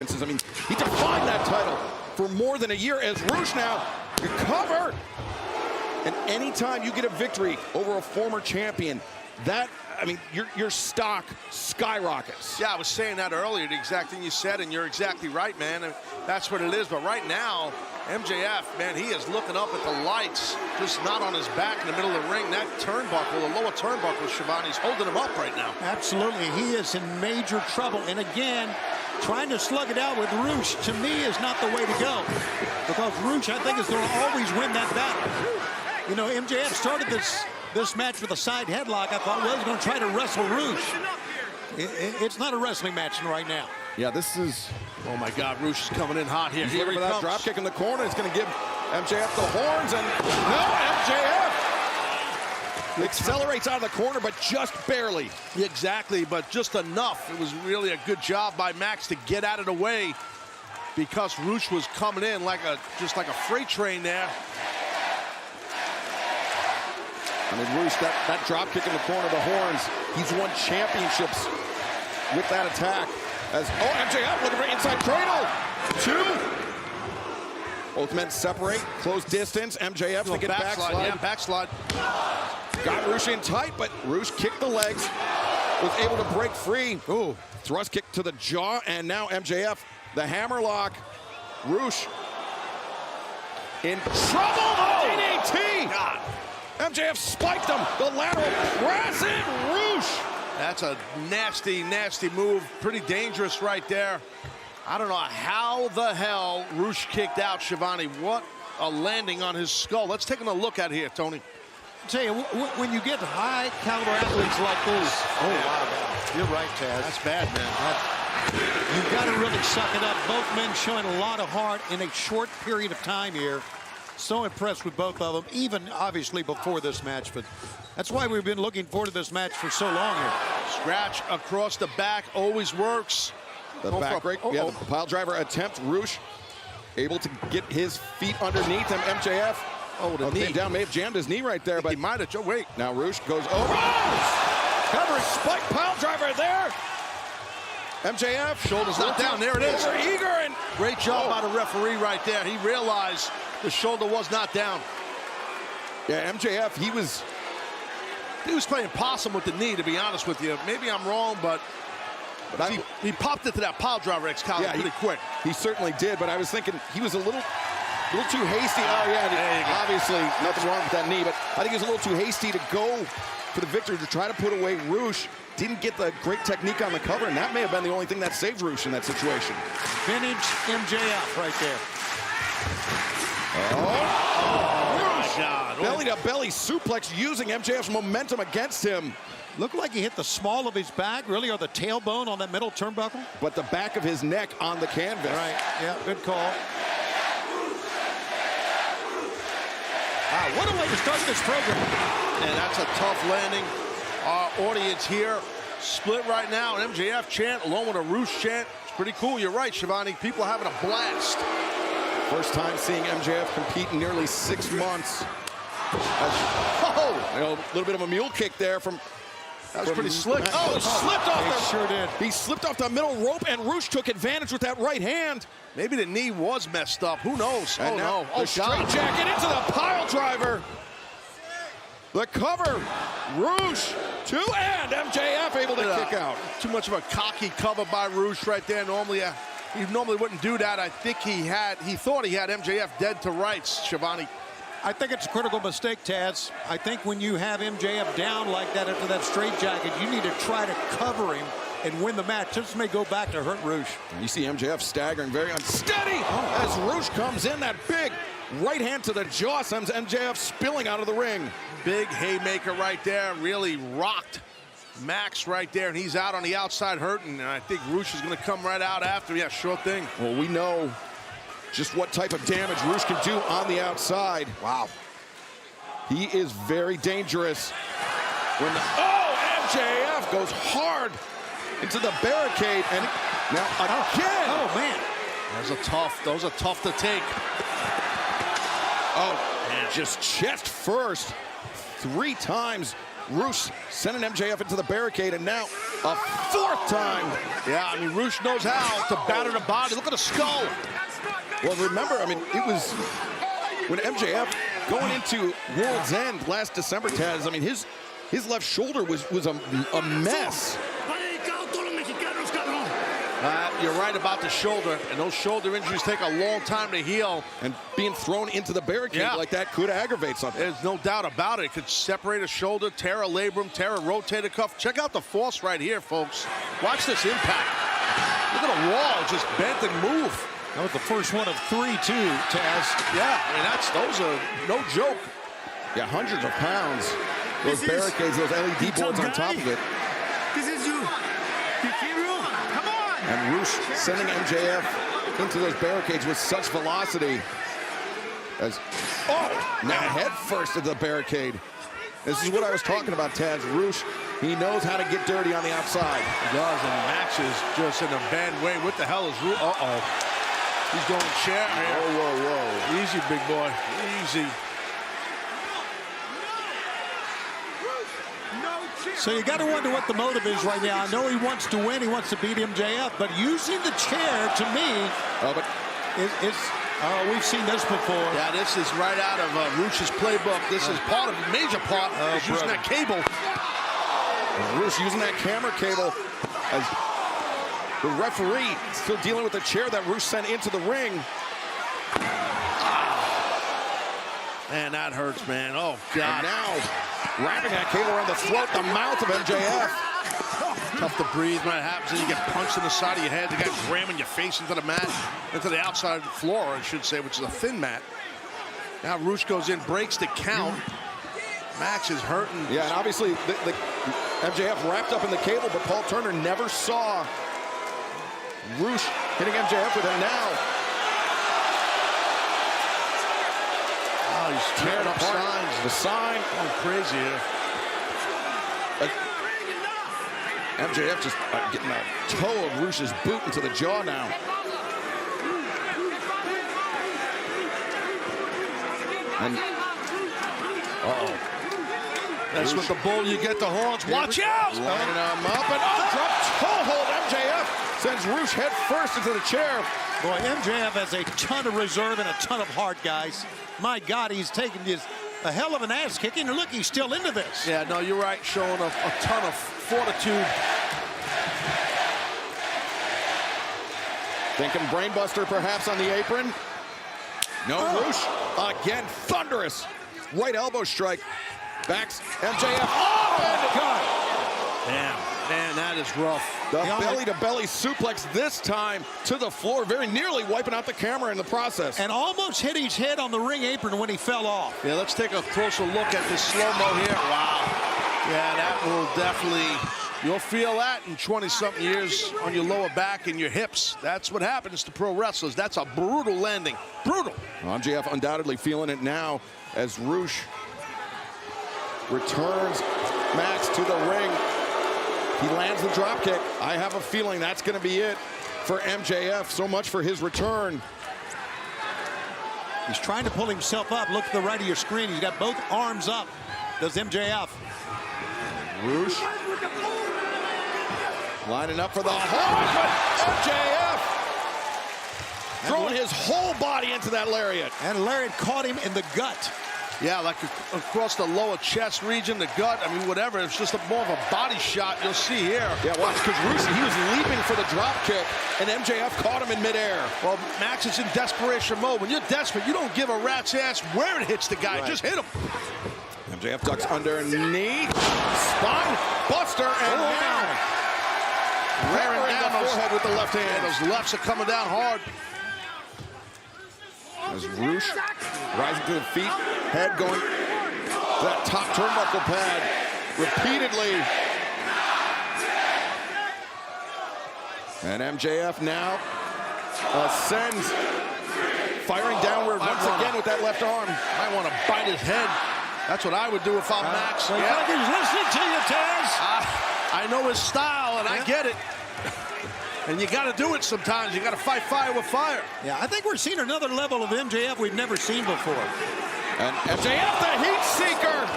I mean, he defined that title for more than a year as Rush now cover. And anytime you get a victory over a former champion, that, I mean, your stock skyrockets. Yeah, I was saying that earlier, the exact thing you said, and you're exactly right, man. And that's what it is. But right now, MJF, man, he is looking up at the lights, just not on his back in the middle of the ring. That turnbuckle, the lower turnbuckle, Shivani's holding him up right now. Absolutely. He is in major trouble. And again, trying to slug it out with Rush, to me, is not the way to go. Because Rush, I think, is going to always win that battle. You know, MJF started this match with a side headlock. I thought, well, he's going to try to wrestle Rush. It's not a wrestling match right now. Yeah, this is... Oh, my God, Rush is coming in hot here. Here he comes. That drop kick in the corner. It's going to give MJF the horns. And no, MJF accelerates out of the corner, but just barely. Exactly, but just enough. It was really a good job by Max to get out of the way because Rush was coming in just like a freight train there. I mean, Rush, that drop kick in the corner, the horns, he's won championships with that attack. As, MJF looking for inside cradle. 2. Both men separate, close distance. MJF's to get backslide. Yeah, backslide. Got Rush in tight, but Rush kicked the legs, was able to break free. Ooh, thrust kick to the jaw, and now MJF, the hammerlock. Rush in trouble, the DDT. God. MJF spiked him, the lateral press in Rush. That's a nasty, nasty move. Pretty dangerous right there. I don't know how the hell Rush kicked out Shivani. What a landing on his skull. Let's take a look at here, Tony. I'll tell you, when you get high caliber athletes like this, oh, wow, you're right, Taz. That's bad, man. You've got to really suck it up. Both men showing a lot of heart in a short period of time here. So impressed with both of them, even obviously before this match, but that's why we've been looking forward to this match for so long here. Scratch across the back always works. The back break, the pile driver attempt. Rush able to get his feet underneath him. MJF, the knee down, may have jammed his knee right there, but he might have. Wait, now Rush goes over. Cover, spike pile driver there. MJF, shoulders not down. There it is. Eager and great job by the referee right there. He realized the shoulder was not down. Yeah, MJF, he was playing possum with the knee, to be honest with you. Maybe I'm wrong, but he popped it to that pile driver pretty quick. He certainly did, but I was thinking he was a little too hasty. Oh, yeah, obviously nothing wrong with that knee, but I think he was a little too hasty to go for the victory, to try to put away Rush. Didn't get the great technique on the cover, and that may have been the only thing that saved Rush in that situation. Vintage MJF right there. Oh, God. Belly-to-belly suplex using MJF's momentum against him. Looked like he hit the small of his back, really, or the tailbone on that middle turnbuckle. But the back of his neck on the canvas. Right, yeah, good call. Wow, what a way to start this program. And that's a tough landing. Our audience here split right now. An MJF chant along with a Rush chant. It's pretty cool. You're right, Shivani. People are having a blast. First time seeing MJF compete in nearly 6 months. A little bit of a mule kick there from... That was pretty slick. Slipped off the... Sure did. He slipped off the middle rope, and Rush took advantage with that right hand. Maybe the knee was messed up. Who knows? And now the straight jacket into the pile driver. The cover. Rush 2, and MJF able to kick out. Too much of a cocky cover by Rush right there. Normally, he normally wouldn't do that. I think he thought he had MJF dead to rights, Shivani. I think it's a critical mistake, Taz. I think when you have MJF down like that after that straitjacket, you need to try to cover him and win the match. This may go back to hurt Rush. You see MJF staggering, very unsteady as Rush comes in. That big right hand to the jaw sends MJF spilling out of the ring. Big haymaker right there, really rocked Max right there, and he's out on the outside hurting, and I think Rush is going to come right out after. Yeah, sure thing. Well, we know just what type of damage Rush can do on the outside. Wow. He is very dangerous. When MJF goes hard into the barricade, and now again. Oh, man. Those are tough to take. Oh, man. Just chest first. 3 times Roosh sending MJF into the barricade, and now a 4th time. Yeah, I mean, Roosh knows how to batter the body. Look at the skull. Well, remember, I mean, it was when MJF going into World's End last December, Taz, I mean, his left shoulder was a mess. You're right about the shoulder, and those shoulder injuries take a long time to heal. And being thrown into the barricade like that could aggravate something. There's no doubt about it. It could separate a shoulder, tear a labrum, tear a rotator cuff. Check out the force right here, folks. Watch this impact. Look at the wall, just bent and move. That was the first one of 3, too, Taz. Yeah, I mean, those are no joke. Yeah, hundreds of pounds. Those barricades, those LED boards on top of it. This is you. Come on. And Roosh sending MJF into those barricades with such velocity. Now head first into the barricade. This is what I was talking about, Taz. Roosh, he knows how to get dirty on the outside. He does, and Max is just in a bad way. What the hell is Roosh? Uh-oh. He's going chair here. Whoa, whoa. Easy, big boy. Easy. So you got to wonder what the motive is right now. I know he wants to win. He wants to beat MJF, but using the chair, to me, we've seen this before. Yeah, this is right out of Roosh's playbook. This is part of a major part of using that cable. Roosh using that camera cable as the referee still dealing with the chair that Roosh sent into the ring. Man, that hurts, man. Oh, God. And now, wrapping that cable around the throat, the mouth of MJF. Tough to breathe when it happens, and you get punched in the side of your head. The guy's ramming your face into the mat, into the outside floor, I should say, which is a thin mat. Now Roosh goes in, breaks the count. Max is hurting. Yeah, and obviously, the MJF wrapped up in the cable, but Paul Turner never saw Roosh hitting MJF with it now. Oh, he's tearing up signs. The sign. Going crazy here. MJF just getting a toe of Roosh's boot into the jaw now. And, That's with the bull, you get the horns. Watch out! Lining him up, and drop toe hold. MJF sends Roosh head first into the chair. Boy, MJF has a ton of reserve and a ton of heart, guys. My God, he's taking a hell of an ass kicking, and look, he's still into this. Yeah, no, you're right, showing a ton of fortitude. Thinking brainbuster perhaps on the apron. No, Roosh again, thunderous right elbow strike. Backs MJF. Oh, God. Damn, man, that is rough. The belly-to-belly suplex this time to the floor, very nearly wiping out the camera in the process. And almost hit his head on the ring apron when he fell off. Yeah, let's take a closer look at this slow-mo here. Wow. Yeah, that will definitely, you'll feel that in 20-something years on your lower back and your hips. That's what happens to pro wrestlers. That's a brutal landing. Brutal. Well, MJF undoubtedly feeling it now as Roosh returns Max to the ring. He lands the dropkick. I have a feeling that's going to be it for MJF. So much for his return. He's trying to pull himself up. Look to the right of your screen. He's got both arms up. Does MJF. Roosh lining up for the hold, but MJF throwing his whole body into that lariat. And lariat caught him in the gut. Yeah, like across the lower chest region, the gut, I mean, whatever. It's just more of a body shot you'll see here. Yeah, watch, because Roosh, he was leaping for the drop kick, and MJF caught him in midair. Well, Max is in desperation mode. When you're desperate, you don't give a rat's ass where it hits the guy. Right. Just hit him. MJF ducks underneath. Spine buster, and now ramming down the forehead with the left hand. Yeah, those lefts are coming down hard. As Roosh rising to the feet, head going to that top turnbuckle pad repeatedly. And MJF now ascends, firing downward once again with that left arm. Might want to bite his head. That's what I would do if I'm Max. Well, yeah. He's listening to you, Taz. I know his style, and I get it. And you got to do it sometimes. You got to fight fire with fire. Yeah, I think we're seeing another level of MJF we've never seen before. And MJF, the heat seeker.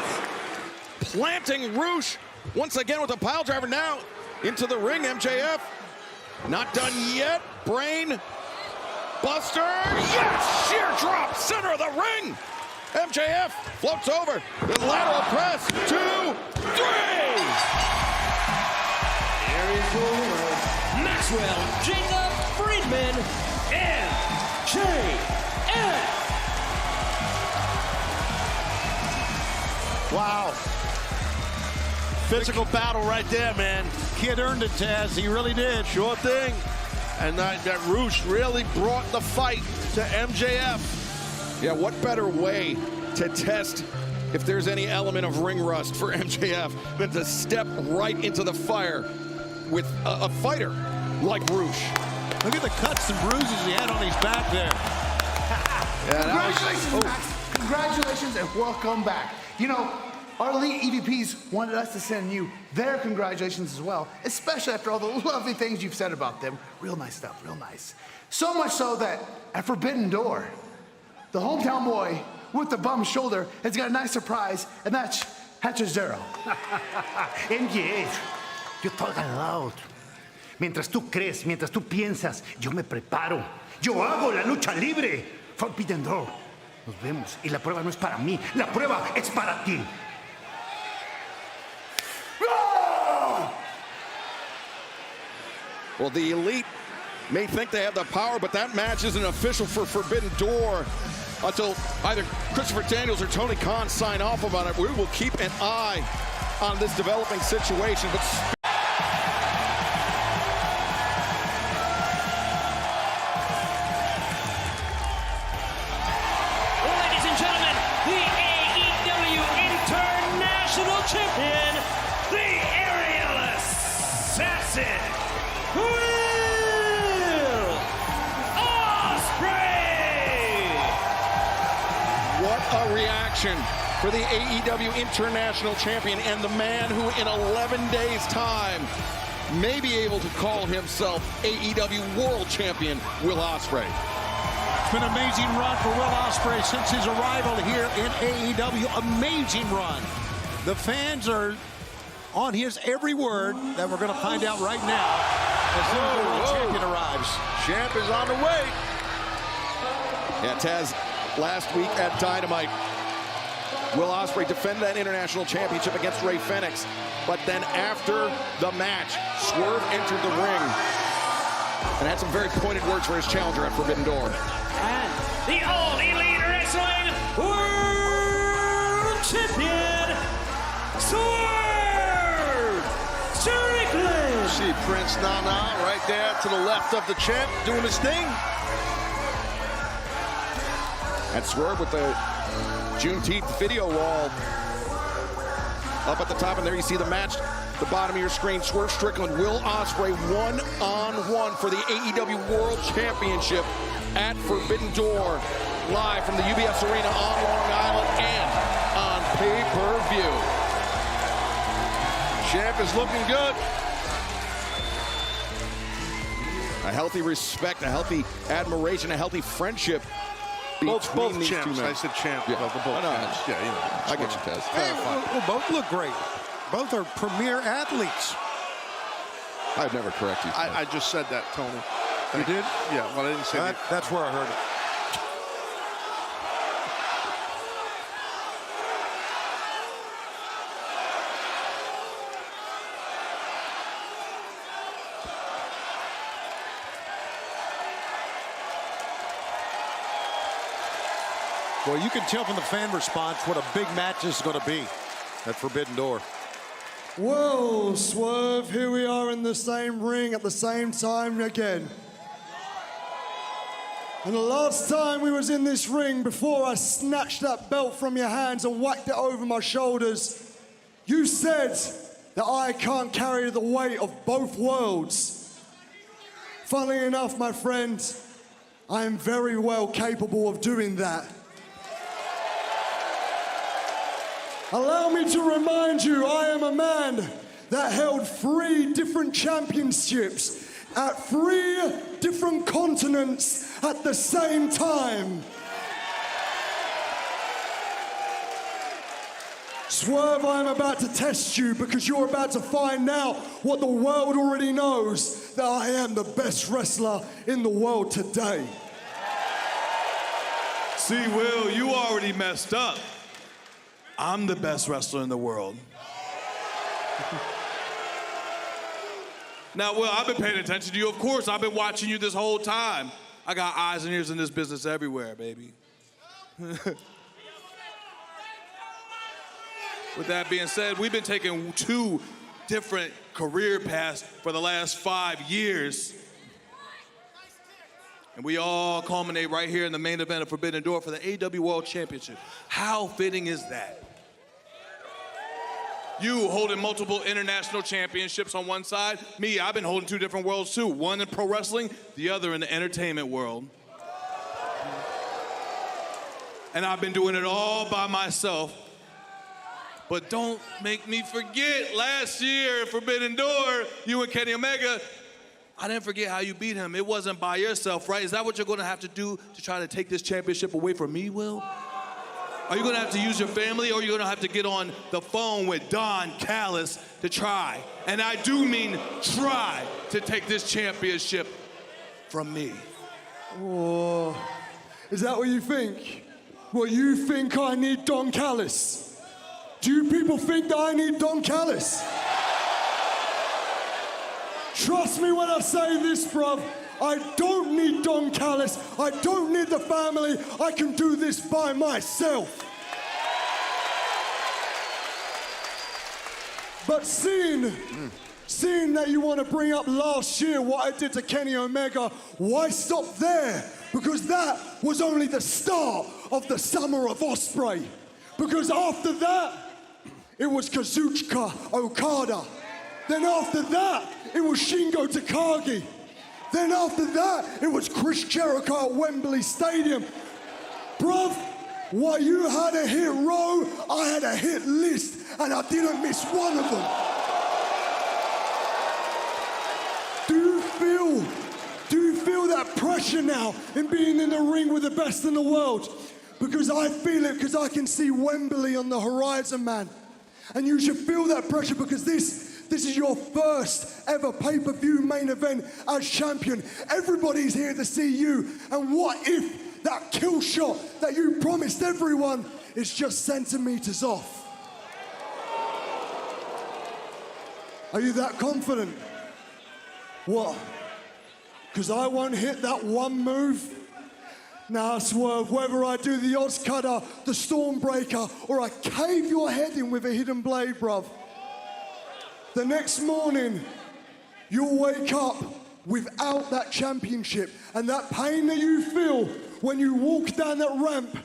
planting Roosh once again with a pile driver. Now into the ring, MJF. Not done yet. Brain buster. Yes! Sheer drop, center of the ring. MJF floats over. The lateral press. 2, 3. Here is your winner, Maxwell Jacob Friedman, NJPW. Wow. Physical battle right there, man. Kid earned it, Taz. He really did. Sure thing. And that Roosh really brought the fight to MJF. Yeah, what better way to test if there's any element of ring rust for MJF than to step right into the fire with a fighter like Roosh. Look at the cuts and bruises he had on his back there. Yeah, Congratulations, Max. Congratulations and welcome back. You know, our elite EVPs wanted us to send you their congratulations as well, especially after all the lovely things you've said about them. Real nice stuff, real nice. So much so that at Forbidden Door, the hometown boy with the bum shoulder has got a nice surprise, and that's Hatcher MJF, yo estoy al lado. Mientras tú crees, mientras tú piensas, yo me preparo. Yo hago la lucha libre. Forbidden Door. Nos vemos. Y la prueba no es para mí. La prueba es para ti. Well, the elite may think they have the power, but that match isn't official for Forbidden Door until either Christopher Daniels or Tony Khan sign off about it. We will keep an eye on this developing situation. But Ladies and gentlemen, the AEW International Champion, the Aerial Assassin, Will Ospreay! what a reaction for the AEW International Champion and the man who in 11 days' time may be able to call himself AEW World Champion, Will Ospreay. It's been an amazing run for Will Ospreay since his arrival here in AEW. Amazing run. The fans are on his every word that we're going to find out right now as soon as the World Champion arrives. Champ is on the way. Yeah, Taz, last week at Dynamite, Will Ospreay defended that international championship against Ray Fenix. But then after the match, Swerve entered the ring and had some very pointed words for his challenger at Forbidden Door. And the All Elite Wrestling World Champion, Swerve Strickland! See Prince Nana right there to the left of the champ doing his thing. And Swerve with the Juneteenth video wall up at the top, and there you see the match. The bottom of your screen, Swerve Strickland, Will Ospreay, one-on-one for the AEW World Championship at Forbidden Door, live from the UBS Arena on Long Island and on pay-per-view. Champ is looking good. A healthy respect, a healthy admiration, a healthy friendship. Both these champs. two men. I said champ. Yeah. Both I know. champs. Yeah, you know. I get you, Taz. Hey, well, both look great. Both are premier athletes. I'd never correct you. I just said that, Tony. You did? Yeah, well, I didn't say that. That's where I heard it. Well, you can tell from the fan response what a big match this is going to be at Forbidden Door. Whoa, Swerve, here we are in the same ring at the same time again. And the last time we was in this ring, before I snatched that belt from your hands and whacked it over my shoulders, you said that I can't carry the weight of both worlds. Funnily enough, my friend, I am very well capable of doing that. Allow me to remind you, I am a man that held 3 different championships at 3 different continents at the same time. Swerve, I am about to test you because you're about to find out what the world already knows, that I am the best wrestler in the world today. See, Will, you already messed up. I'm the best wrestler in the world. Now, Will, I've been paying attention to you. Of course, I've been watching you this whole time. I got eyes and ears in this business everywhere, baby. With that being said, we've been taking 2 different career paths for the last 5 years. And we all culminate right here in the main event of Forbidden Door for the AEW World Championship. How fitting is that? You holding multiple international championships on one side. Me, I've been holding 2 different worlds too. One in pro wrestling, the other in the entertainment world. And I've been doing it all by myself. But don't make me forget, last year at Forbidden Door, you and Kenny Omega, I didn't forget how you beat him. It wasn't by yourself, right? Is that what you're gonna have to do to try to take this championship away from me, Will? Are you gonna have to use your family, or are you gonna have to get on the phone with Don Callis to try, and I do mean try, to take this championship from me? Oh, is that what you think? Well, you think I need Don Callis? Do you people think that I need Don Callis? Trust me when I say this, bruv. I don't need Don Callis. I don't need the family. I can do this by myself. But seeing that you want to bring up last year what I did to Kenny Omega, why stop there? Because that was only the start of the summer of Ospreay. Because after that, it was Kazuchika Okada. Then after that, it was Shingo Takagi. Then after that, it was Chris Jericho at Wembley Stadium. Bruv, while you had a hit row, I had a hit list, and I didn't miss one of them. Do you feel that pressure now in being in the ring with the best in the world? Because I feel it, because I can see Wembley on the horizon, man. And you should feel that pressure because this is your first ever pay-per-view main event as champion. Everybody's here to see you. And what if that kill shot that you promised everyone is just centimeters off? Are you that confident? What? Because I won't hit that one move? Nah, Swerve, whether I do the Oz Cutter, the Stormbreaker, or I cave your head in with a hidden blade, bruv, the next morning, you'll wake up without that championship, and that pain that you feel when you walk down that ramp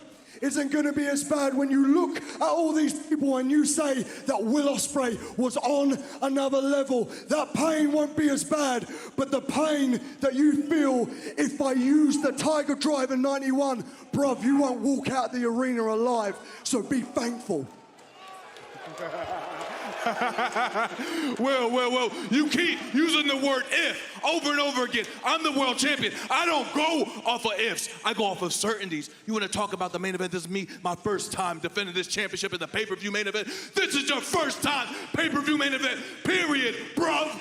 isn't gonna be as bad when you look at all these people and you say that Will Ospreay was on another level. That pain won't be as bad, but the pain that you feel if I use the Tiger Driver 91, bruv, you won't walk out the arena alive, so be thankful. Well, you keep using the word if over and over again. I'm the world champion. I don't go off of ifs. I go off of certainties. You want to talk about the main event? This is me, my first time defending this championship in the pay-per-view main event. This is your first time pay-per-view main event, period, bruv.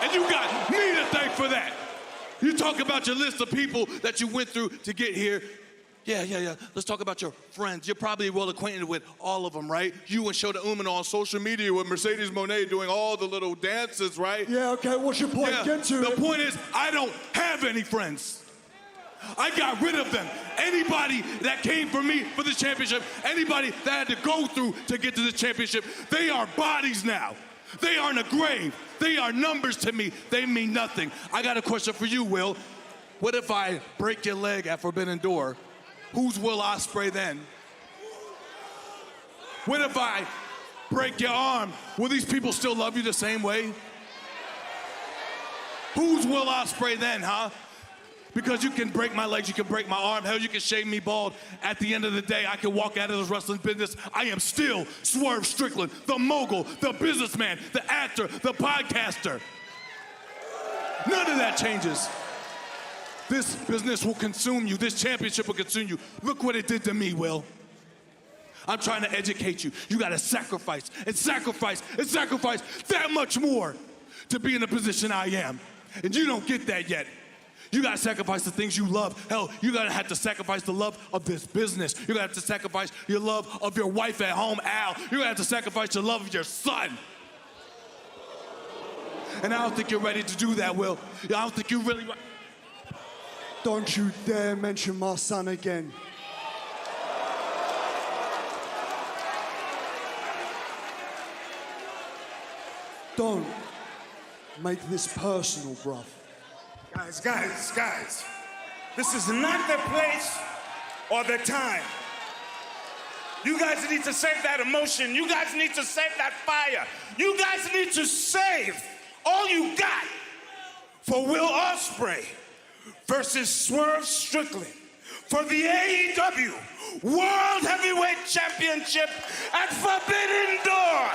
And you got me to thank for that. You talk about your list of people that you went through to get here. Yeah. Let's talk about your friends. You're probably well acquainted with all of them, right? You and Shota Umino on social media with Mercedes Moné doing all the little dances, right? Yeah, okay, what's your point? Yeah. Get to it. The point is, I don't have any friends. I got rid of them. Anybody that came for me for the championship, anybody that had to go through to get to the championship, they are bodies now. They are in a grave. They are numbers to me. They mean nothing. I got a question for you, Will. What if I break your leg at Forbidden Door? Who's Will Ospreay then? What if I break your arm? Will these people still love you the same way? Who's Will Ospreay then, huh? Because you can break my legs, you can break my arm, hell, you can shave me bald. At the end of the day, I can walk out of this wrestling business. I am still Swerve Strickland, the mogul, the businessman, the actor, the podcaster. None of that changes. This business will consume you. This championship will consume you. Look what it did to me, Will. I'm trying to educate you. You gotta sacrifice and sacrifice and sacrifice that much more to be in the position I am. And you don't get that yet. You gotta sacrifice the things you love. Hell, you gotta have to sacrifice the love of this business. You gotta have to sacrifice your love of your wife at home, Al. You gotta have to sacrifice your love of your son. And I don't think you're ready to do that, Will. I don't think you're really. Don't you dare mention my son again. Don't make this personal, bruv. Guys. This is not the place or the time. You guys need to save that emotion. You guys need to save that fire. You guys need to save all you got for Will Ospreay versus Swerve Strickland for the AEW World Heavyweight Championship at Forbidden Door.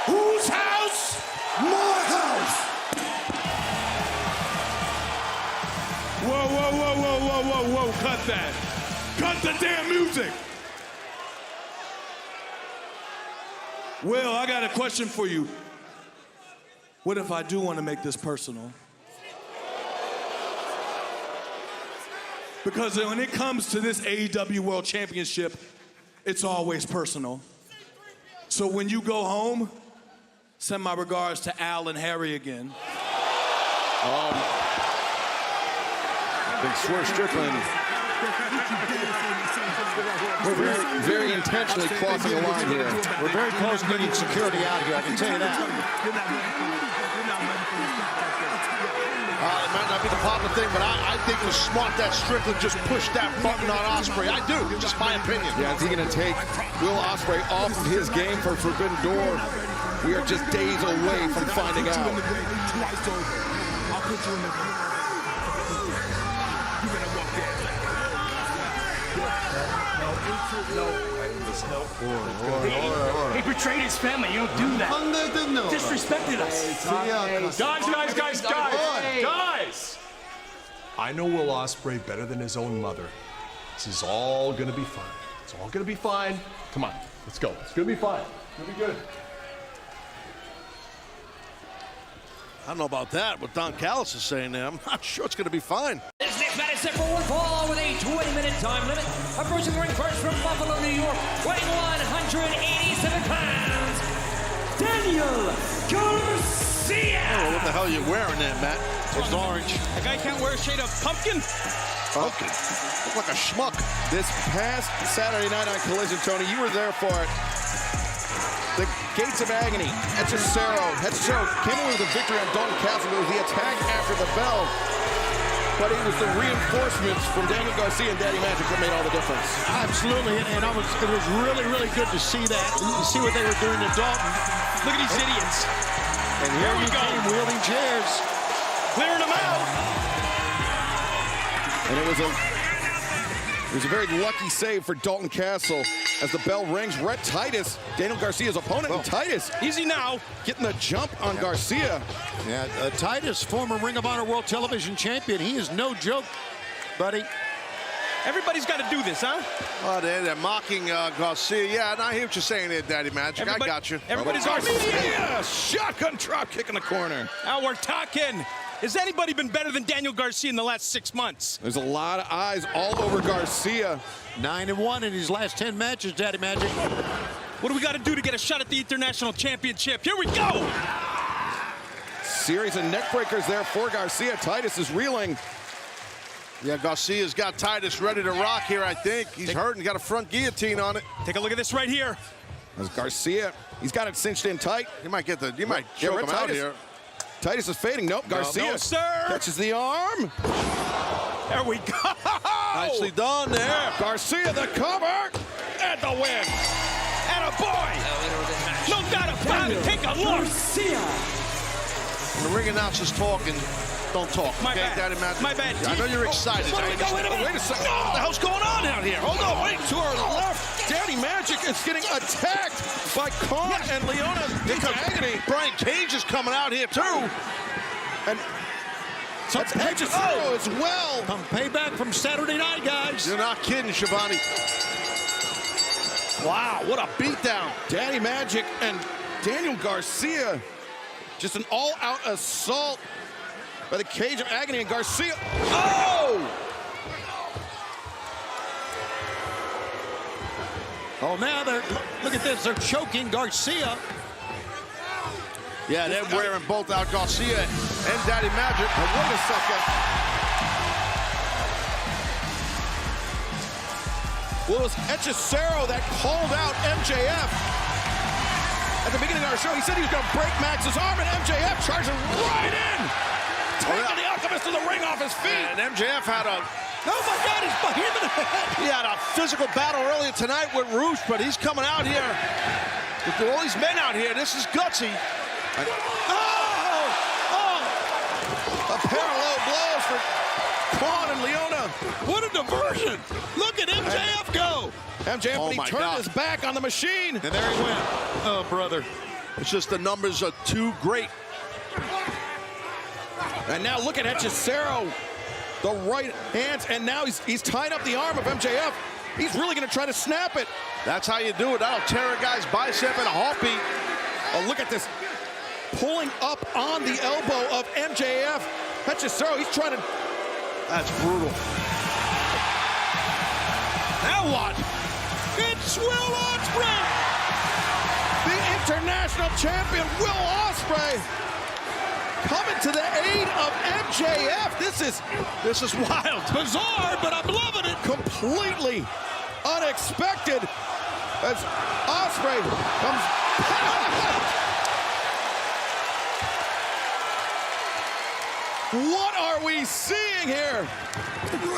Whose house? My house! Whoa, cut that. Cut the damn music. Will, I got a question for you. What if I do want to make this personal? Because when it comes to this AEW World Championship, it's always personal. So when you go home, send my regards to Al and Harry again. I think Swerve Strickland, we're very intentionally crossing a line here. We're very close to getting security out here, I can tell you that. It might not be the popular thing, but I think it was smart that Strickland just pushed that button on Ospreay. I do, just my opinion. Yeah, is he going to take Will Ospreay off of his game for Forbidden Door? We are just days away from finding out. He betrayed his family. You don't do that. Disrespected us. Guys! I know Will Ospreay better than his own mother. This is all gonna be fine. It's all gonna be fine. Come on, let's go. It's gonna be fine. It's gonna be good. I don't know about that, what Don Callis is saying there. I'm not sure it's going to be fine. This next match is set for one fall with a 20-minute time limit. Approaching the ring first from Buffalo, New York, weighing 187 pounds, Daniel Garcia. Oh, what the hell are you wearing there, Matt? It's orange. A guy can't wear a shade of pumpkin? Pumpkin? Look like a schmuck. This past Saturday night on Collision, Tony, you were there for it. The Gates of Agony, Hechicero came away with a victory on Dalton Castle. It was the attack after the bell. But it was the reinforcements from Daniel Garcia and Daddy Magic that made all the difference. Absolutely, and it was really, really good to see that. To see what they were doing to Dalton. Look at these idiots. And here we go, wielding chairs. Clearing them out. And it was a very lucky save for Dalton Castle as the bell rings. Rhett Titus, Daniel Garcia's opponent, and Titus easy now, getting the jump on Garcia. Yeah, Titus, former Ring of Honor World Television Champion. He is no joke, buddy. Everybody's got to do this, huh? Oh, they're mocking Garcia. Yeah, and I hear what you're saying there, Daddy Magic. I got you. Everybody's Garcia, shotgun drop kick in the corner. Now we're talking. Has anybody been better than Daniel Garcia in the last 6 months? There's a lot of eyes all over Garcia. 9-1 in his last 10 matches, Daddy Magic. What do we got to do to get a shot at the International Championship? Here we go! Series of neck breakers there for Garcia. Titus is reeling. Yeah, Garcia's got Titus ready to rock here, I think. He's hurt and got a front guillotine on it. Take a look at this right here. As Garcia, he's got it cinched in tight. You might choke him out here. Titus is fading. Nope, Garcia no, sir. catches the arm. There we go. Nicely done there. Garcia the cover and the win. And a boy. No doubt about it. Take a look. Garcia. When the ring announcer's talking, don't talk. My okay, bad. Daddy Magic? My bad. I know you're excited. Wait a second. What the hell's going on out here? Hold on, wait. To our left, Daddy Magic is getting attacked by Khan and Leona. Agony. Brian Cage is coming out here too. And that's Hechicero as well. Payback from Saturday night, guys. You're not kidding, Schiavone. Wow, what a beatdown. Danny Magic and Daniel Garcia. Just an all-out assault by the Cage of Agony, and Garcia. Oh! Oh, now they're, look at this, they're choking Garcia. Yeah, they're wearing both out, Garcia and Daddy Magic. Oh, wait a second. Well, it was Hechicero that called out MJF. At the beginning of our show, he said he was going to break Max's arm, and MJF charging right in. Taking the Alchemist to the ring off his feet. And MJF had a... Oh, my God, he's behind him in the head. He had a physical battle earlier tonight with Roosh, but he's coming out here. With all these men out here, this is gutsy. A pair of low blows for Claude and Leona. What a diversion. Look at MJF go. MJF, Oh, when he my turned God. his back on the machine. And there he went. Oh, brother. It's just the numbers are too great. And now look at Hechicero. The right hands, and now he's tying up the arm of MJF. He's really going to try to snap it. That's how you do it. That'll tear a guy's bicep in a heartbeat. Oh, look at this. Pulling up on the elbow of MJF. Hechicero, he's trying to... That's brutal. Now what? It's Will Ospreay! The international champion, Will Ospreay, coming to the aid of MJF. This is wild. Bizarre, but I'm loving it. Completely unexpected as Ospreay comes back. What are we seeing here?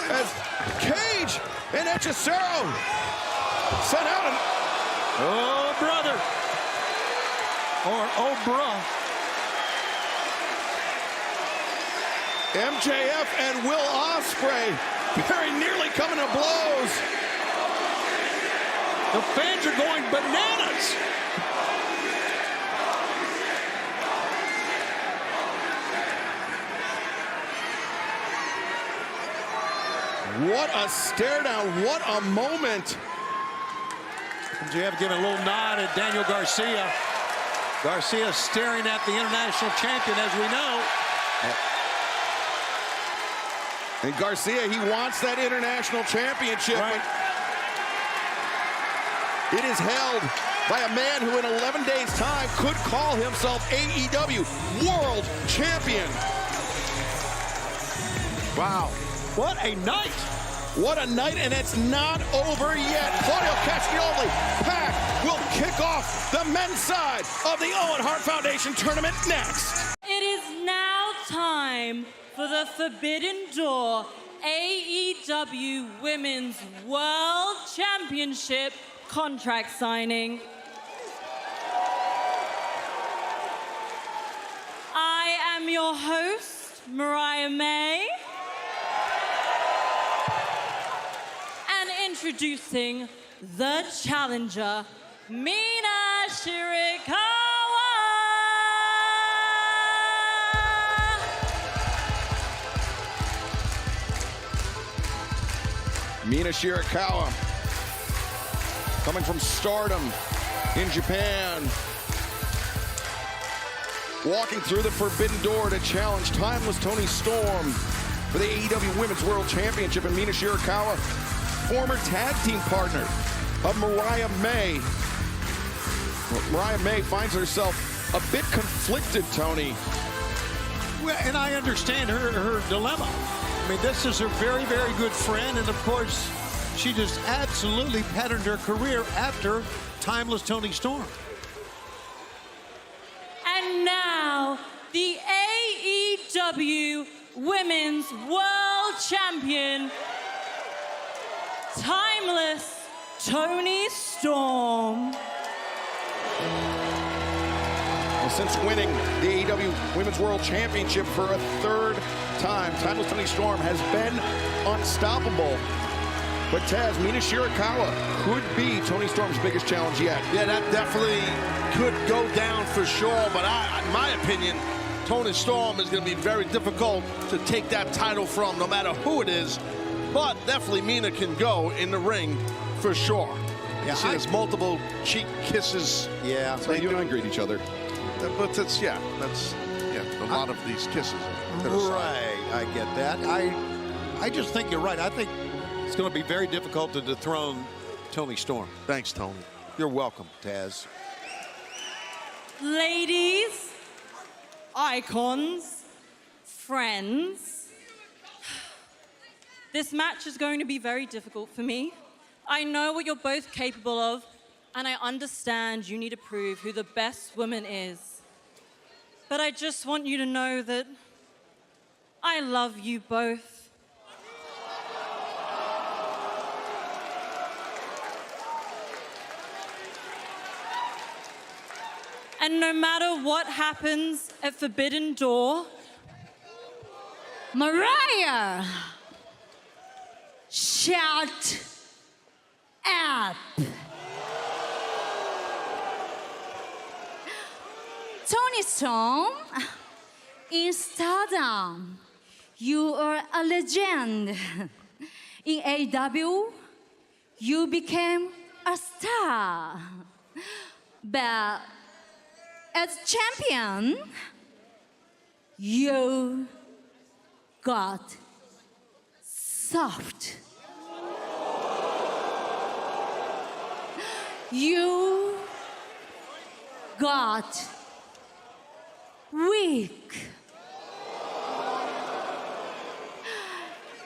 As Cage and Hechicero sent out an... Oh, brother. Or, oh, bruh. MJF and Will Ospreay very nearly coming to blows. The fans are going bananas. What a stare down, what a moment. MJF giving a little nod at Daniel Garcia. Garcia staring at the international champion, as we know. And Garcia, he wants that international championship. Right. It is held by a man who in 11 days' time could call himself AEW World Champion. Wow. What a night. What a night, and it's not over yet. Claudio Castagnoli, Pac will kick off the men's side of the Owen Hart Foundation tournament next. It is now time for the Forbidden Door AEW Women's World Championship contract signing. I am your host, Mariah May. And introducing the challenger, Mina Shirakawa. Mina Shirakawa, coming from Stardom in Japan, walking through the Forbidden Door to challenge Timeless Toni Storm for the AEW Women's World Championship. And Mina Shirakawa, former tag team partner of Mariah May. Mariah May finds herself a bit conflicted, Tony. Well, and I understand her dilemma. I mean, this is her very, very good friend, and of course, she just absolutely patterned her career after Timeless Toni Storm. And now, the AEW Women's World Champion, Timeless Toni Storm. Well, since winning the AEW Women's World Championship for a third time, Timeless Toni Storm has been unstoppable. But Taz, Mina Shirakawa could be Toni Storm's biggest challenge yet. Yeah, that definitely could go down for sure, but in my opinion, Toni Storm is going to be very difficult to take that title from, no matter who it is. But definitely Mina can go in the ring for sure. You see there's multiple cheek kisses. Yeah, so you and I greet each other. But that's a lot of these kisses. Right, I get that. I just think you're right. I think it's going to be very difficult to dethrone Toni Storm. Thanks, Tony. You're welcome, Taz. Ladies, icons, friends, this match is going to be very difficult for me. I know what you're both capable of, and I understand you need to prove who the best woman is. But I just want you to know that I love you both. And no matter what happens at Forbidden Door, Mariah, shut up. Toni Storm, in Stardom, you are a legend. In AEW, you became a star. But as champion, you got soft. You got weak.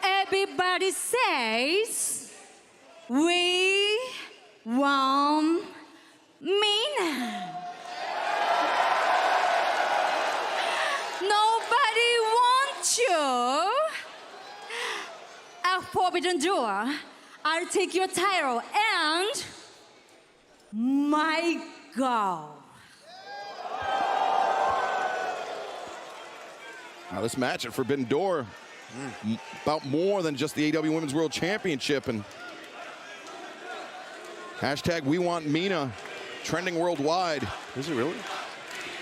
Everybody says we want Mina. Nobody wants you. At Forbidden Door, I'll take your title and my girl. Now this match at Forbidden Door, about more than just the AEW Women's World Championship, and hashtag We Want Mina trending worldwide. Is it really?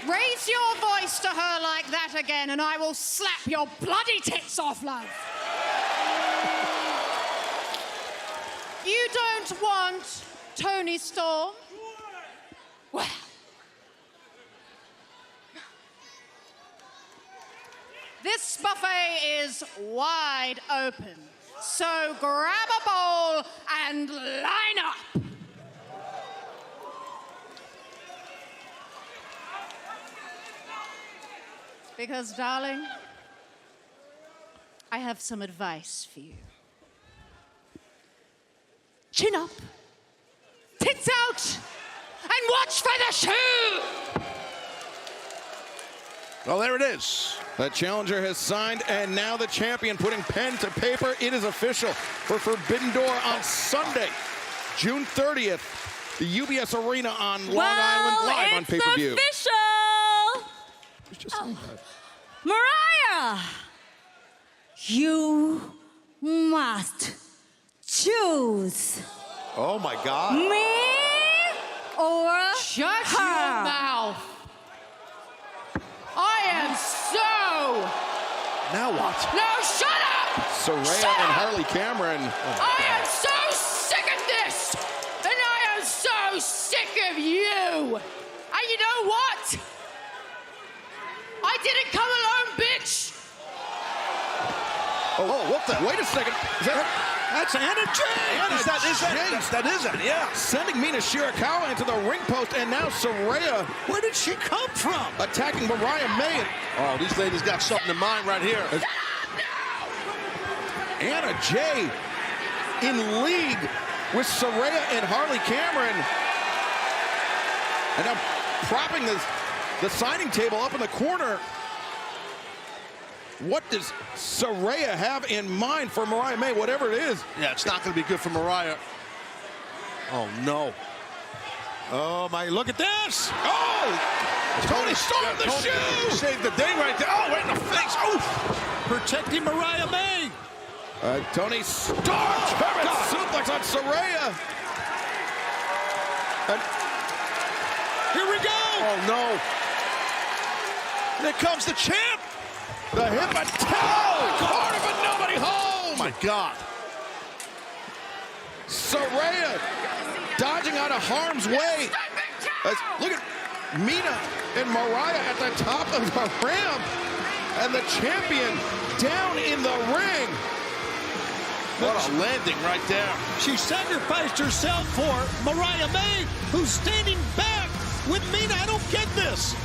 Raise your voice to her like that again, and I will slap your bloody tits off, love. You don't want Toni Storm? Well, this buffet is wide open, so grab a bowl and line up. Because, darling, I have some advice for you. Chin up, tits out, and watch for the shoe! Well, there it is. The challenger has signed, and now the champion putting pen to paper. It is official for Forbidden Door on Sunday, June 30th, the UBS Arena on Long Island, live on pay-per-view. It's official! Mariah, you must choose. Oh my God. Me or Shut her? your mouth. I am so... Now what? No, shut up! Saraya and Harley Cameron. I am so sick of this! And I am so sick of you! And you know what? I didn't come alone, bitch! Oh, what the? Wait a second. That's Anna Jay. That is it, yeah. Sending Mina Shirakawa into the ring post, and now Saraya. Where did she come from? Attacking Mariah May. Oh, these ladies got something in mind right here. Anna Jay in league with Saraya and Harley Cameron. And now propping the signing table up in the corner. What does Saraya have in mind for Mariah May, whatever it is? Yeah, it's not going to be good for Mariah. Oh, no. Oh, my, look at this. Oh! Toni Storm, the shoe! Saved the day right there. Oh, right in the face. Oh! Protecting Mariah May. Toni Storm, German suplex on Saraya. And here we go. Oh, no. There comes the champ. The hip and toe! Corner, but nobody home! Oh, my God. Saraya dodging out of harm's way. Look at Mina and Mariah at the top of the ramp. And the champion down in the ring. What a landing right there. She sacrificed herself for Mariah May, who's standing back with Mina. I don't get this.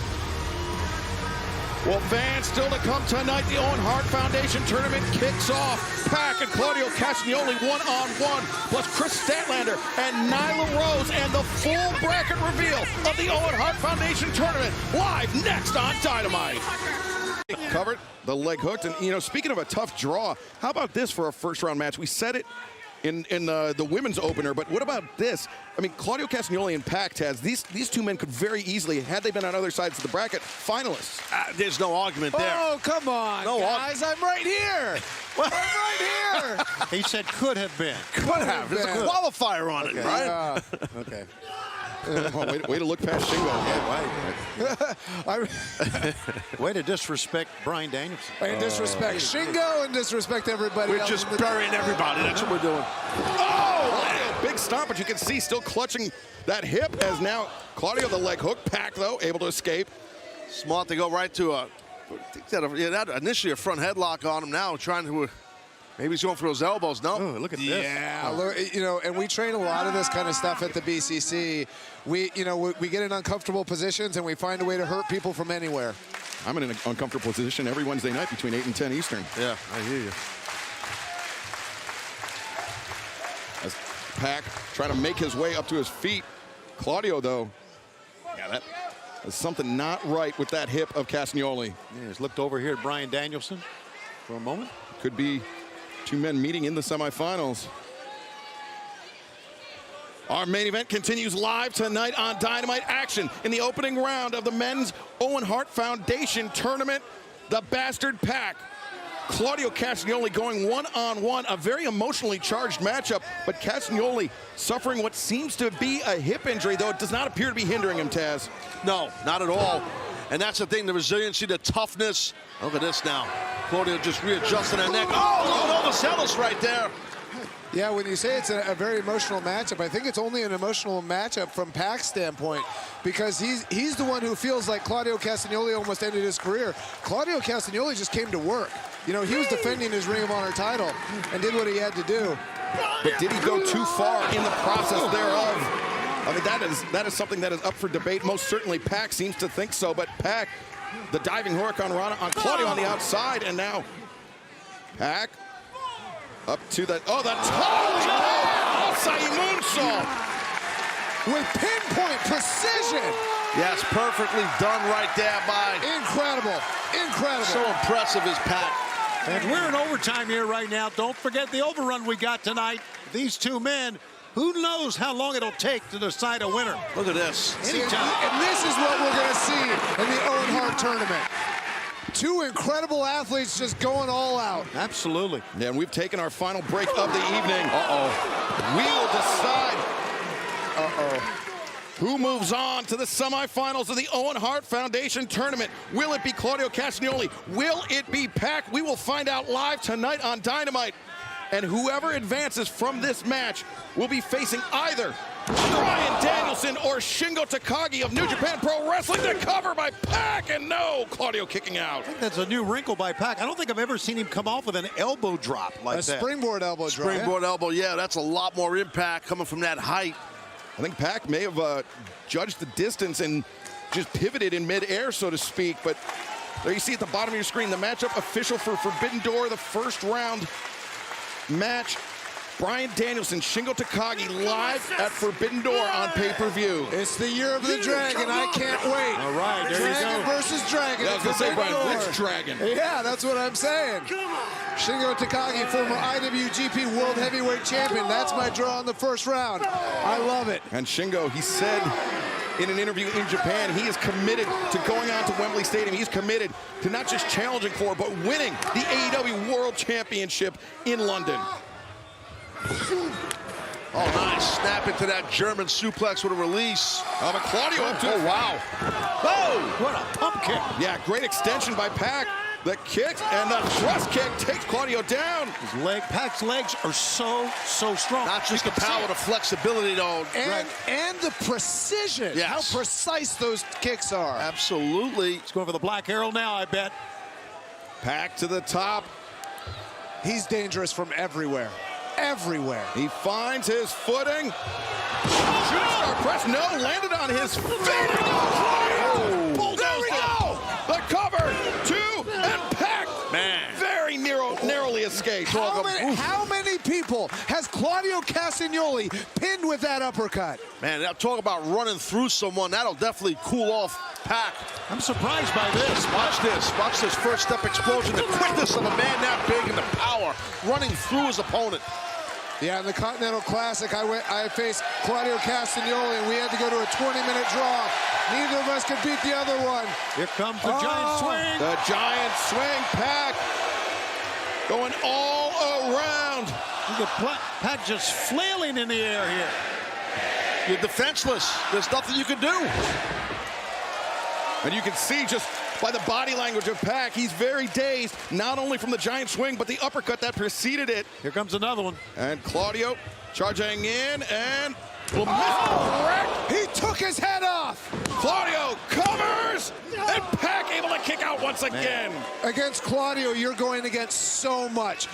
Well, fans, still to come tonight, the Owen Hart Foundation tournament kicks off. Pac and Claudio Castagnoli one-on-one, plus Chris Statlander and Nyla Rose, and the full bracket reveal of the Owen Hart Foundation tournament, live next on Dynamite. Covered, the leg hooked, and you know, speaking of a tough draw, how about this for a first-round match? We said it in the women's opener, but what about this? I mean, Claudio Castagnoli and Pac, Taz, these two men could very easily, had they been on other sides of the bracket, finalists. There's no argument there. Oh, come on, guys. I'm right here. I'm right here. He said could have been. Could have. There's a qualifier on it, right? Okay. Way to look past Shingo. Way to disrespect Bryan Danielson. Way to disrespect Shingo and disrespect everybody We're else. just burying everybody. That's what we're doing. Oh! Big stomp, but you can see still clutching that hip as now Claudio the leg hook. Pac, though, able to escape. Smart to go right to that initially a front headlock on him, now trying to... Maybe he's going for those elbows. No. Oh, look at this. Yeah, you know, and we train a lot of this kind of stuff at the BCC. We get in uncomfortable positions and we find a way to hurt people from anywhere. I'm in an uncomfortable position every Wednesday night between 8 and 10 Eastern. Yeah, I hear you. As Pac trying to make his way up to his feet. Claudio, though, yeah, that is something not right with that hip of Castagnoli. Yeah, he's looked over here at Bryan Danielson for a moment. Could be two men meeting in the semifinals. Our main event continues live tonight on Dynamite. Action in the opening round of the men's Owen Hart Foundation tournament. The Bastard Pac. Claudio Castagnoli going one-on-one, a very emotionally charged matchup, but Castagnoli suffering what seems to be a hip injury, though it does not appear to be hindering him, Taz. No, not at all. And that's the thing, the resiliency, the toughness. Look at this now. Claudio just readjusting that neck. Oh, overzealous right there. Yeah, when you say it's a very emotional matchup, I think it's only an emotional matchup from Pac's standpoint, because he's the one who feels like Claudio Castagnoli almost ended his career. Claudio Castagnoli just came to work. You know, he was defending his Ring of Honor title and did what he had to do. But did he go too far in the process thereof? I mean, that is something that is up for debate. Most certainly Pac seems to think so, but Pac, the diving Hurricane Rana on Claudio on the outside, and now Pac up to the, the top! Moonsault! With pinpoint precision! Yes, perfectly done right there by... Incredible, incredible. So impressive is Pac. And we're in overtime here right now. Don't forget the overrun we got tonight. These two men, who knows how long it'll take to decide a winner. Look at this. Anytime. And this is what we're going to see in the Owen Hart tournament. Two incredible athletes just going all out. Absolutely. Yeah, and we've taken our final break of the evening. We will decide who moves on to the semifinals of the Owen Hart Foundation tournament. Will it be Claudio Castagnoli? Will it be Pac? We will find out live tonight on Dynamite. And whoever advances from this match will be facing either Bryan Danielson or Shingo Takagi of New Japan Pro Wrestling. The cover by Pac, and no, Claudio kicking out. I think that's a new wrinkle by Pac. I don't think I've ever seen him come off with an elbow drop like that. A springboard elbow drop. Springboard elbow, yeah, that's a lot more impact coming from that height. I think Pac may have judged the distance and just pivoted in midair, so to speak. But there you see at the bottom of your screen, the matchup official for Forbidden Door, the first round match. Bryan Danielson, Shingo Takagi live at Forbidden Door on pay-per-view. It's the year of the dragon. I can't wait. All right, there Dragon you go. versus dragon. Yeah, I was going to say, Bryan, which dragon? Yeah, that's what I'm saying. Shingo Takagi, former IWGP World Heavyweight Champion. That's my draw in the first round. I love it. And Shingo, he said in an interview in Japan, he is committed to going on to Wembley Stadium. He's committed to not just challenging for, but winning the AEW World Championship in London. Oh, nice. Snap into that German suplex with a release. But Claudio up to wow. Oh, what a pump kick. Yeah, great extension by Pac. The kicks and the thrust kick takes Claudio down. Pac's legs are so strong. Not just the power, the flexibility, though. And the precision. Yes. How precise those kicks are. Absolutely. He's going for the Black Arrow now, I bet. Pac to the top. He's dangerous from everywhere. Everywhere. He finds his footing. Shooting star press. No, landed on his feet. There we go. The cover. 2 and Pac. Man. Very narrowly escaped. How many people has Claudio Castagnoli pinned with that uppercut? Man, talk about running through someone. That'll definitely cool off Pac. I'm surprised by this. Watch this. Watch this first step explosion. The quickness of a man that big and the power running through his opponent. Yeah, in the Continental Classic, I faced Claudio Castagnoli, and we had to go to a 20-minute draw. Neither of us could beat the other one. Here comes the giant swing. The giant swing. Pac going all around. The Pac just flailing in the air here. You're defenseless. There's nothing you can do. And you can see just by the body language of Pac, he's very dazed, not only from the giant swing, but the uppercut that preceded it. Here comes another one. And Claudio charging in and He took his head off. Claudio covers, and Pac able to kick out once again. Against Claudio, you're going against so much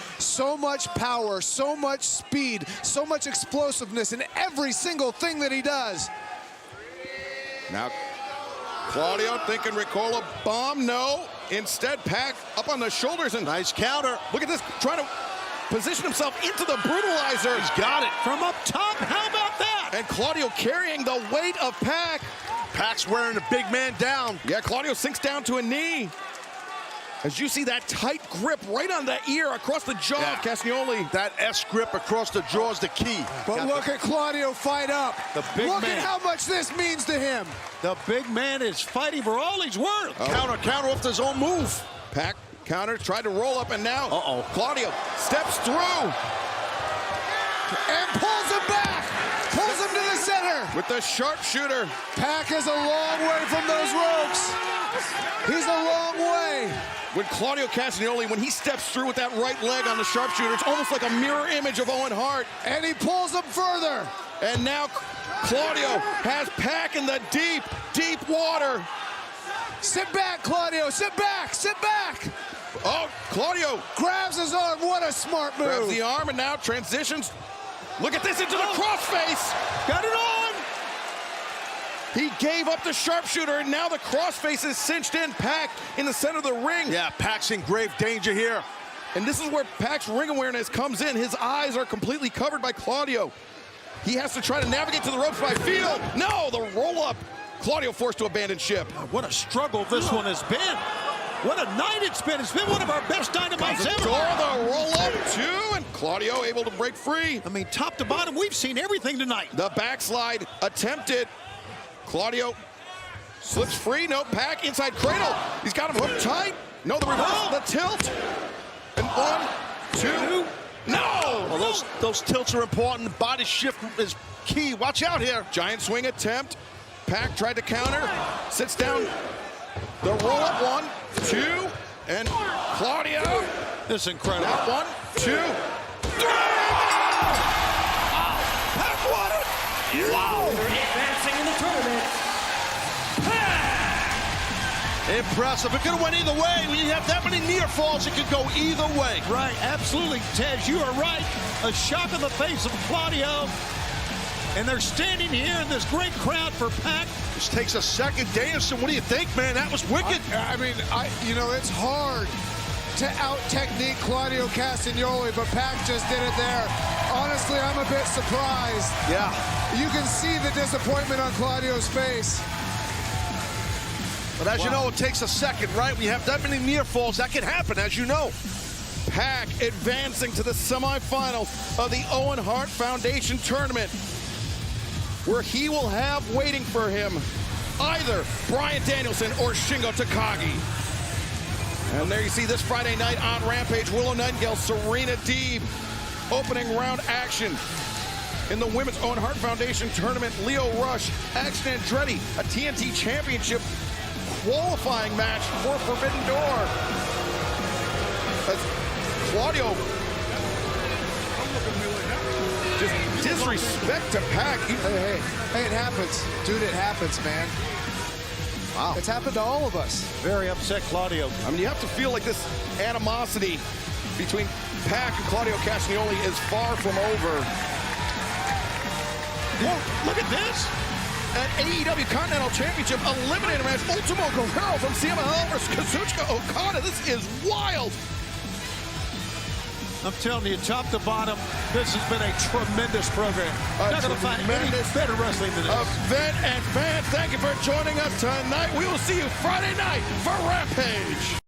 power, so much speed, so much explosiveness in every single thing that he does. Now, Claudio thinking Ricola bomb, no. Instead, Pac up on the shoulders and nice counter. Look at this, trying to position himself into the brutalizer. He's got it. From up top, how about that? And Claudio carrying the weight of Pac. Pac's wearing the big man down. Yeah, Claudio sinks down to a knee. As you see that tight grip right on the ear across the jaw of Castagnoli. That S grip across the jaw is the key. But look at Claudio fight up. Look at how much this means to him. The big man is fighting for all he's worth. Counter off his own move. Pac counter, tried to roll up, and now Claudio steps through. And pulls him back. Pulls him to the center. With the sharpshooter. Pac is a long way from those ropes. He's a long way. When Claudio Castagnoli, when he steps through with that right leg on the sharpshooter, it's almost like a mirror image of Owen Hart. And he pulls him further. And now Claudio has Pac in the deep, deep water. Sit back, Claudio. Sit back. Sit back. Oh, Claudio grabs his arm. What a smart move. Grabs the arm and now transitions. Look at this into the crossface. Got it on. He gave up the sharpshooter, and now the crossface is cinched in. Pac in the center of the ring. Yeah, Pac's in grave danger here. And this is where Pac's ring awareness comes in. His eyes are completely covered by Claudio. He has to try to navigate to the ropes by feel. No, the roll-up. Claudio forced to abandon ship. What a struggle this one has been. What a night it's been. It's been one of our best Dynamites ever. The roll-up, 2, and Claudio able to break free. I mean, top to bottom, we've seen everything tonight. The backslide attempted. Claudio slips free. No, Pac inside cradle. He's got him hooked tight. No, the reversal, the tilt. And 1, 2, no! Well, those tilts are important. Body shift is key. Watch out here. Giant swing attempt. Pac tried to counter. Sits down. The roll-up, 1, 2, and Claudio. This is incredible. Now 1, 2, 3! Pac won it! Wow! They're advancing in the tournament. Impressive. It could have went either way. When you have that many near falls, it could go either way. Right, absolutely, Tez. You are right. A shock in the face of Claudio. And they're standing here in this great crowd for Pac. This takes a second. Danielson, what do you think, man? That was wicked. I mean, it's hard to out-technique Claudio Castagnoli, but Pac just did it there. Honestly, I'm a bit surprised. Yeah. You can see the disappointment on Claudio's face. But as you know, it takes a second, right? When you have that many near falls, that can happen, as you know. Pac advancing to the semifinals of the Owen Hart Foundation Tournament, where he will have waiting for him either Bryan Danielson or Shingo Takagi. And there you see this Friday night on Rampage, Willow Nightingale, Serena Deeb, opening round action. In the Women's Owen Hart Foundation Tournament, Lio Rush, Action Andretti, a TNT Championship qualifying match for Forbidden Door. Claudio just disrespect to Pac. Hey, it happens. Dude, it happens, man. Wow. It's happened to all of us. Very upset Claudio. I mean, you have to feel like this animosity between Pac and Claudio Castagnoli is far from over. Whoa, look at this. An AEW Continental Championship eliminator match. Ultimo Guerrero from CMLL versus Kazuchika Okada. This is wild. I'm telling you, top to bottom, this has been a tremendous program. Not going to find any better wrestling than this. Event and fans, thank you for joining us tonight. We will see you Friday night for Rampage.